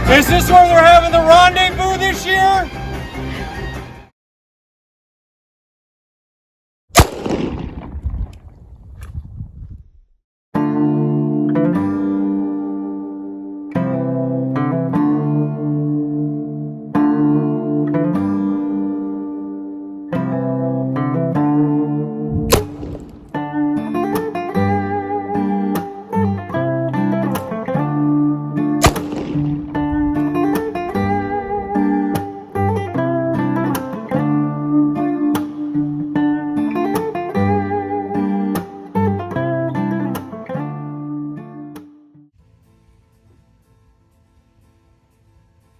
Is this where they're having the rendezvous this year?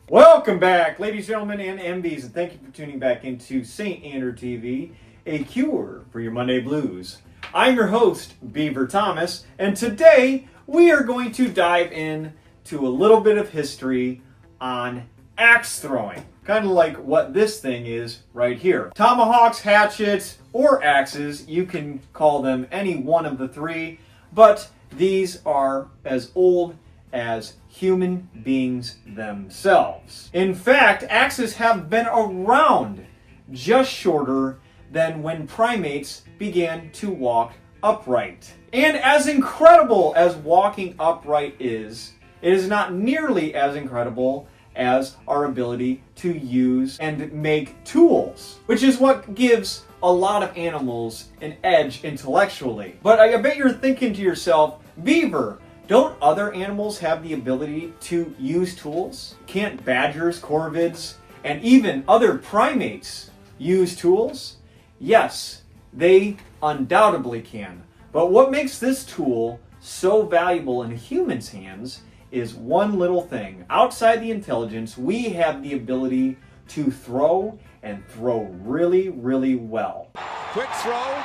Welcome back, ladies, gentlemen, and MBs, and thank you for tuning back into St. Andrew TV, a cure for your Monday blues. I'm your host, Beaver Thomas, and today we are going to dive in to a little bit of history on axe throwing, kind of like what this thing is right here. Tomahawks, hatchets, or axes, you can call them any one of the three, but these are as old as human beings themselves. In fact, axes have been around just shorter than when primates began to walk upright. And as incredible as walking upright is, it is not nearly as incredible as our ability to use and make tools, which is what gives a lot of animals an edge intellectually. But I bet you're thinking to yourself, Beaver, don't other animals have the ability to use tools? Can't badgers, corvids, and even other primates use tools? Yes, they undoubtedly can. But what makes this tool so valuable in humans' hands is one little thing. Outside the intelligence, we have the ability to throw and throw really, really well. Quick throw,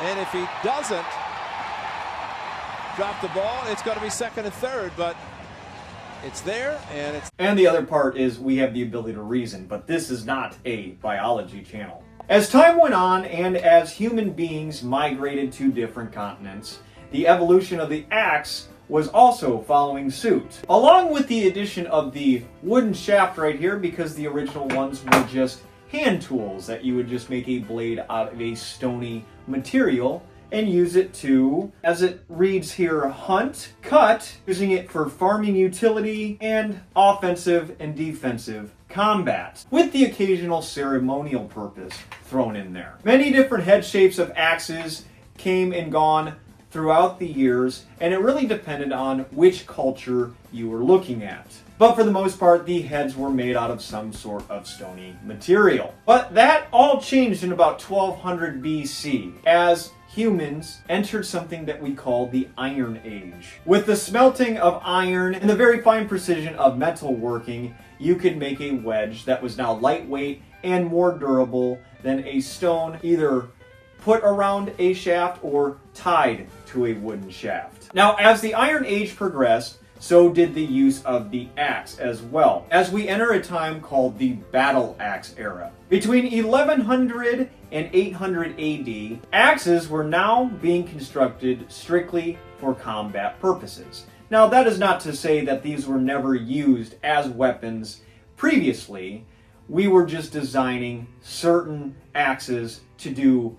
and if he doesn't drop the ball, it's going to be second and third, but it's there, and it's... And the other part is we have the ability to reason, but this is not a biology channel. As time went on, and as human beings migrated to different continents, the evolution of the axe was also following suit. Along with the addition of the wooden shaft right here, because the original ones were just hand tools that you would just make a blade out of a stony material and use it to, as it reads here, hunt, cut, using it for farming utility, and offensive and defensive combat, with the occasional ceremonial purpose thrown in there. Many different head shapes of axes came and gone throughout the years, and it really depended on which culture you were looking at. But for the most part, the heads were made out of some sort of stony material. But that all changed in about 1200 BC, as humans entered something that we call the Iron Age. With the smelting of iron and the very fine precision of metal working, you could make a wedge that was now lightweight and more durable than a stone, either put around a shaft or tied to a wooden shaft. Now, as the Iron Age progressed, so did the use of the axe as well, as we enter a time called the Battle Axe era. Between 1100 and 800 AD, axes were now being constructed strictly for combat purposes. Now, that is not to say that these were never used as weapons previously. We were just designing certain axes to do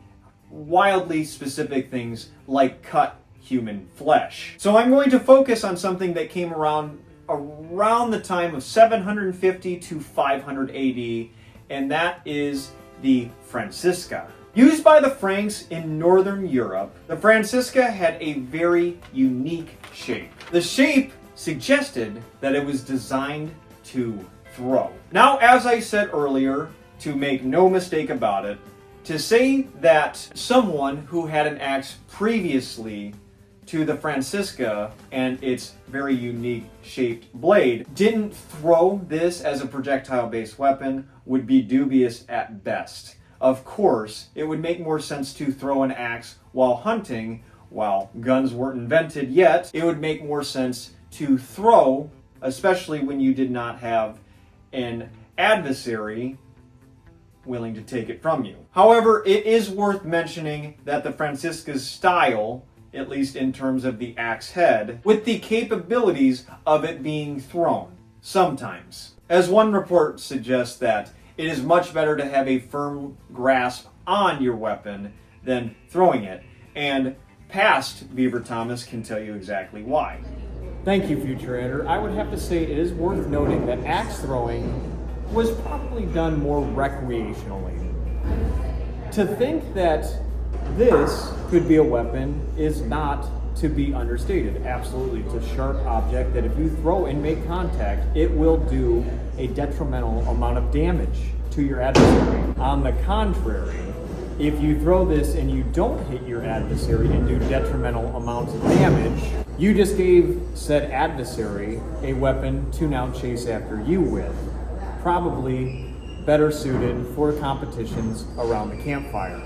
wildly specific things like cut human flesh. So I'm going to focus on something that came around the time of 750 to 500 AD, and that is the Francisca. Used by the Franks in Northern Europe, the Francisca had a very unique shape. The shape suggested that it was designed to throw. Now, as I said earlier, to make no mistake about it, to say that someone who had an axe previously to the Francisca and its very unique shaped blade didn't throw this as a projectile-based weapon would be dubious at best. Of course, it would make more sense to throw an axe while hunting. While guns weren't invented yet, it would make more sense to throw, especially when you did not have an adversary willing to take it from you. However, it is worth mentioning that the Francisca's style, at least in terms of the axe head, with the capabilities of it being thrown. sometimes. As one report suggests that it is much better to have a firm grasp on your weapon than throwing it, and past Beaver Thomas can tell you exactly why. Thank you, future editor. I would have to say it is worth noting that axe throwing was probably done more recreationally. To think that this could be a weapon is not to be understated. Absolutely, it's a sharp object that if you throw and make contact, it will do a detrimental amount of damage to your adversary. On the contrary, if you throw this and you don't hit your adversary and do detrimental amounts of damage, you just gave said adversary a weapon to now chase after you with. Probably better suited for competitions around the campfire.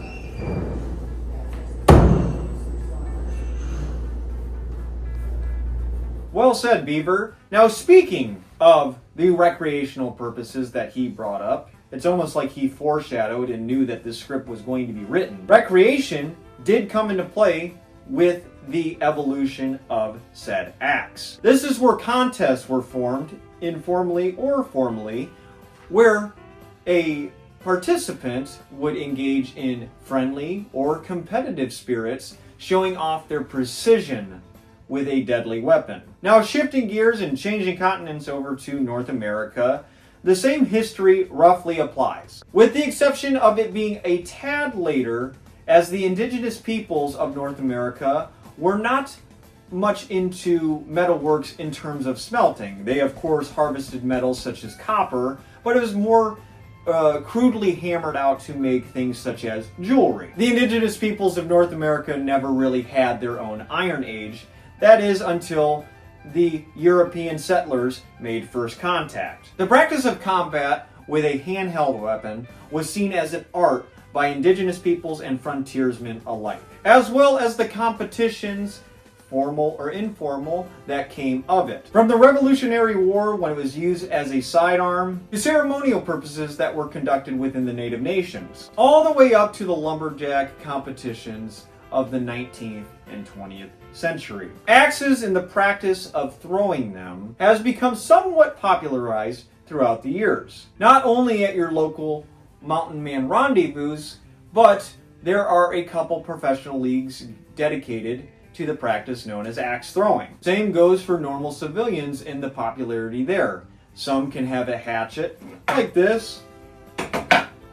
Well said, Beaver. Now, speaking of the recreational purposes that he brought up, it's almost like he foreshadowed and knew that this script was going to be written. Recreation did come into play with the evolution of said axe. This is where contests were formed, informally or formally, where a participant would engage in friendly or competitive spirits, showing off their precision with a deadly weapon. Now, shifting gears and changing continents over to North America, the same history roughly applies, with the exception of it being a tad later, as the indigenous peoples of North America were not much into metalworks in terms of smelting. They, of course, harvested metals such as copper, but it was more crudely hammered out to make things such as jewelry. The indigenous peoples of North America never really had their own Iron Age. That is until the European settlers made first contact. The practice of combat with a handheld weapon was seen as an art by indigenous peoples and frontiersmen alike, as well as the competitions, formal or informal, that came of it. From the Revolutionary War, when it was used as a sidearm, to ceremonial purposes that were conducted within the native nations, all the way up to the lumberjack competitions of the 19th and 20th century. Axes and the practice of throwing them has become somewhat popularized throughout the years. Not only at your local mountain man rendezvous, but there are a couple professional leagues dedicated to the practice known as axe throwing. Same goes for normal civilians in the popularity there. Some can have a hatchet like this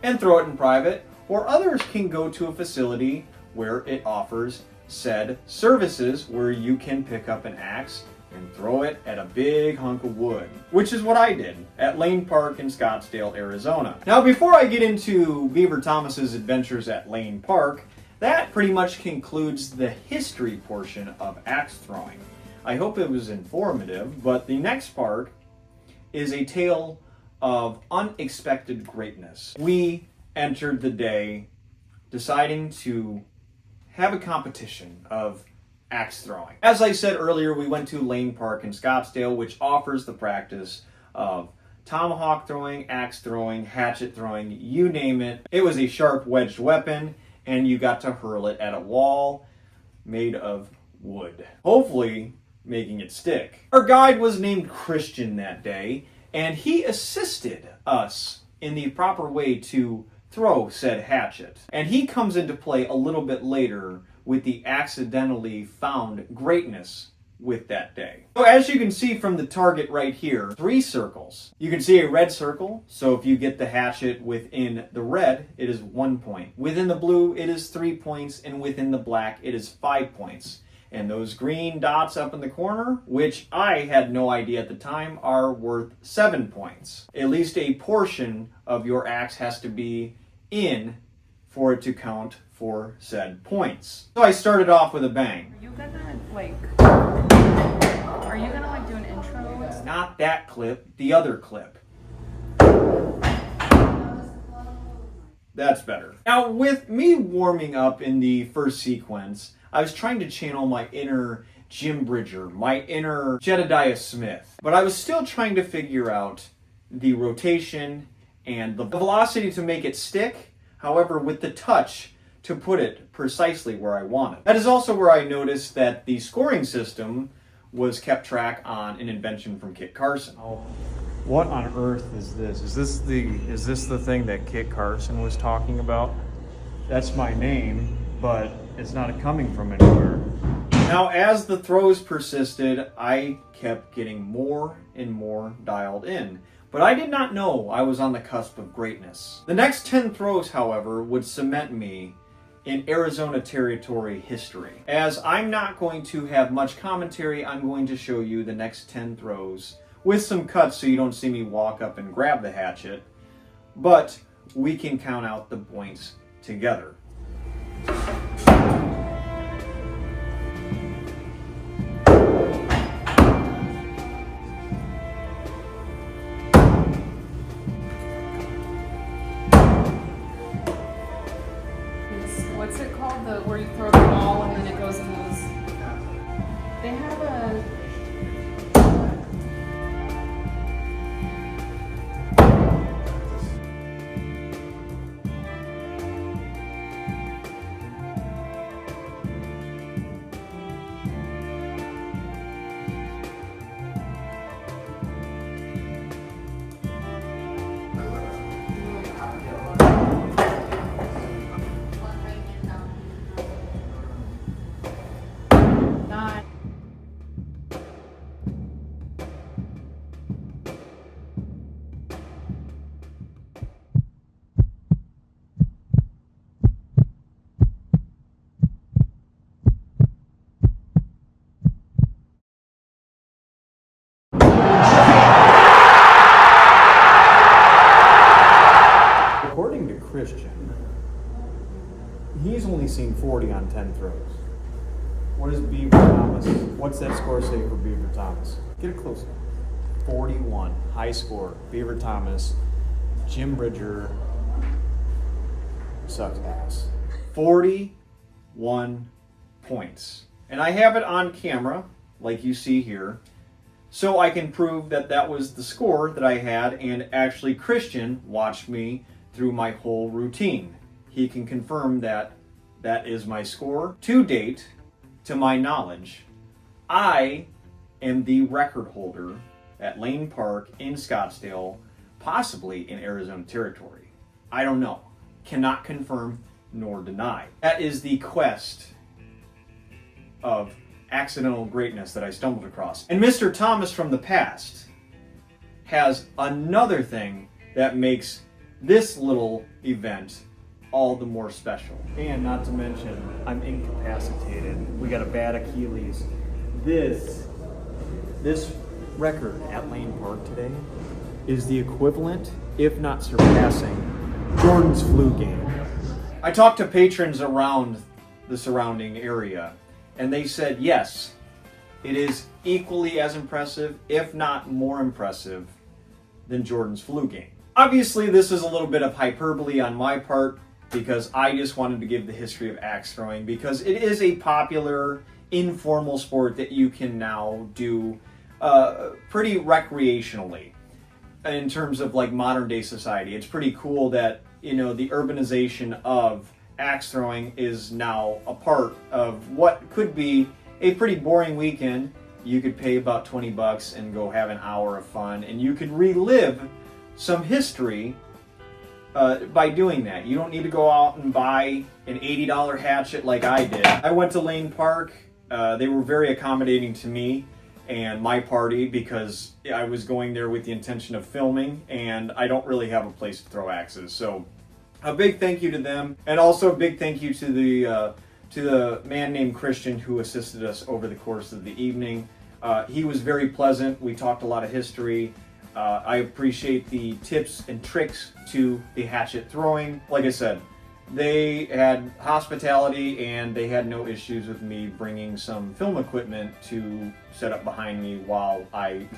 and throw it in private, or others can go to a facility where it offers said services where you can pick up an axe and throw it at a big hunk of wood, which is what I did at Lane Park in Scottsdale, Arizona. Now, before I get into Beaver Thomas's adventures at Lane Park, that pretty much concludes the history portion of axe throwing. I hope it was informative, but the next part is a tale of unexpected greatness. We entered the day deciding to have a competition of axe throwing. As I said earlier, we went to Lane Park in Scottsdale, which offers the practice of tomahawk throwing, axe throwing, hatchet throwing, you name it. It was a sharp wedged weapon, and you got to hurl it at a wall made of wood, hopefully making it stick. Our guide was named Christian that day, and he assisted us in the proper way to throw said hatchet. And he comes into play a little bit later with the accidentally found greatness with that day. So as you can see from the target right here, 3 circles. You can see a red circle, so if you get the hatchet within the red, it is 1 point. Within the blue, it is 3 points, and within the black, it is 5 points. And those green dots up in the corner, which I had no idea at the time, are worth 7 points. At least a portion of your axe has to be in for it to count for said points. So I started off with a bang. Are you gonna do an intro? Not that clip, the other clip. That's better. Now, with me warming up in the first sequence, I was trying to channel my inner Jim Bridger, my inner Jedediah Smith, but I was still trying to figure out the rotation and the velocity to make it stick, however, with the touch to put it precisely where I want it. That is also where I noticed that the scoring system was kept track on an invention from Kit Carson. Oh, what on earth is this? Is this the thing that Kit Carson was talking about? That's my name, but it's not coming from anywhere. Now, as the throws persisted, I kept getting more and more dialed in, but I did not know I was on the cusp of greatness. The next 10 throws, however, would cement me in Arizona Territory history. As I'm not going to have much commentary, I'm going to show you the next 10 throws with some cuts so you don't see me walk up and grab the hatchet, but we can count out the points together. What's it called? Where you throw the ball and then it goes in those. They have a. According to Christian, he's only seen 40 on 10 throws. What is Beaver Thomas? What's that score say for Beaver Thomas? Get it closer. 41, high score. Beaver Thomas, Jim Bridger sucks ass. 41 points. And I have it on camera, like you see here, so I can prove that that was the score that I had, and actually Christian watched me through my whole routine. He can confirm that that is my score. To date, to my knowledge, I am the record holder at Lane Park in Scottsdale, possibly in Arizona Territory. I don't know. Cannot confirm nor deny. That is the quest of accidental greatness that I stumbled across. And Mr. Thomas from the past has another thing that makes this little event all the more special. And not to mention, I'm incapacitated. We got a bad Achilles. This record at Lane Park today is the equivalent, if not surpassing, Jordan's flu game. I talked to patrons around the surrounding area, and they said yes, it is equally as impressive, if not more impressive, than Jordan's flu game. Obviously, this is a little bit of hyperbole on my part, because I just wanted to give the history of axe throwing, because it is a popular, informal sport that you can now do pretty recreationally in terms of like modern day society. It's pretty cool that, you know, the urbanization of axe throwing is now a part of what could be a pretty boring weekend. You could pay about $20 and go have an hour of fun, and you could relive some history by doing that. You don't need to go out and buy an $80 hatchet like I did. I went to Lane Park. They were very accommodating to me and my party, because I was going there with the intention of filming, and I don't really have a place to throw axes. So a big thank you to them, and also a big thank you to the man named Christian who assisted us over the course of the evening. He was very pleasant. We talked a lot of history. I appreciate the tips and tricks to the hatchet throwing. Like I said, they had hospitality, and they had no issues with me bringing some film equipment to set up behind me while I,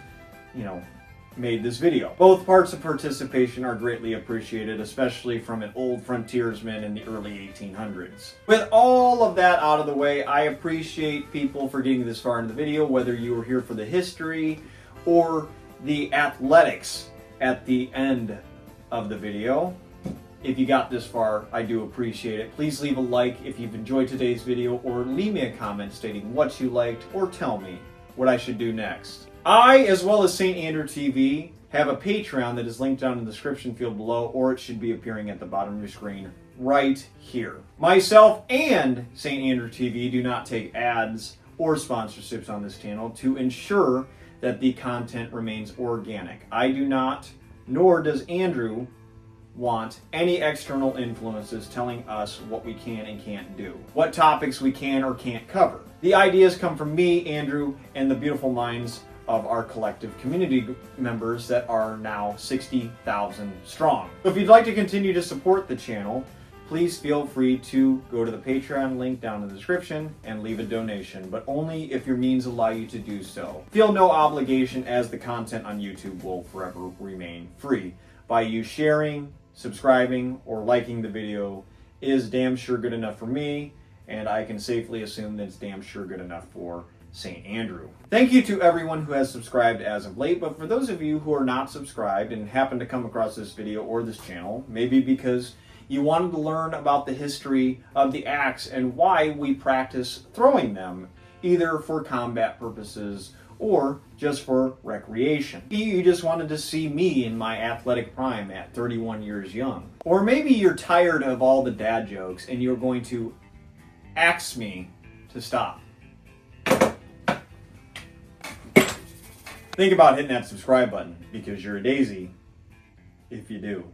made this video. Both parts of participation are greatly appreciated, especially from an old frontiersman in the early 1800s. With all of that out of the way, I appreciate people for getting this far in the video, whether you were here for the history or the athletics at the end of the video. If you got this far, I do appreciate it. Please leave a like if you've enjoyed today's video, or leave me a comment stating what you liked, or tell me what I should do next. I, as well as St. Andrew TV, have a Patreon that is linked down in the description field below, or it should be appearing at the bottom of your screen right here. Myself and St. Andrew TV do not take ads or sponsorships on this channel to ensure that the content remains organic. I do not, nor does Andrew, want any external influences telling us what we can and can't do, what topics we can or can't cover. The ideas come from me, Andrew, and the beautiful minds of our collective community members that are now 60,000 strong. So if you'd like to continue to support the channel, please feel free to go to the Patreon link down in the description and leave a donation, but only if your means allow you to do so. Feel no obligation, as the content on YouTube will forever remain free. By you sharing, subscribing, or liking the video is damn sure good enough for me, and I can safely assume that it's damn sure good enough for St. Andrew. Thank you to everyone who has subscribed as of late, but for those of you who are not subscribed and happen to come across this video or this channel, maybe because you wanted to learn about the history of the axe and why we practice throwing them, either for combat purposes or just for recreation. Maybe you just wanted to see me in my athletic prime at 31 years young. Or maybe you're tired of all the dad jokes and you're going to axe me to stop. Think about hitting that subscribe button, because you're a daisy if you do.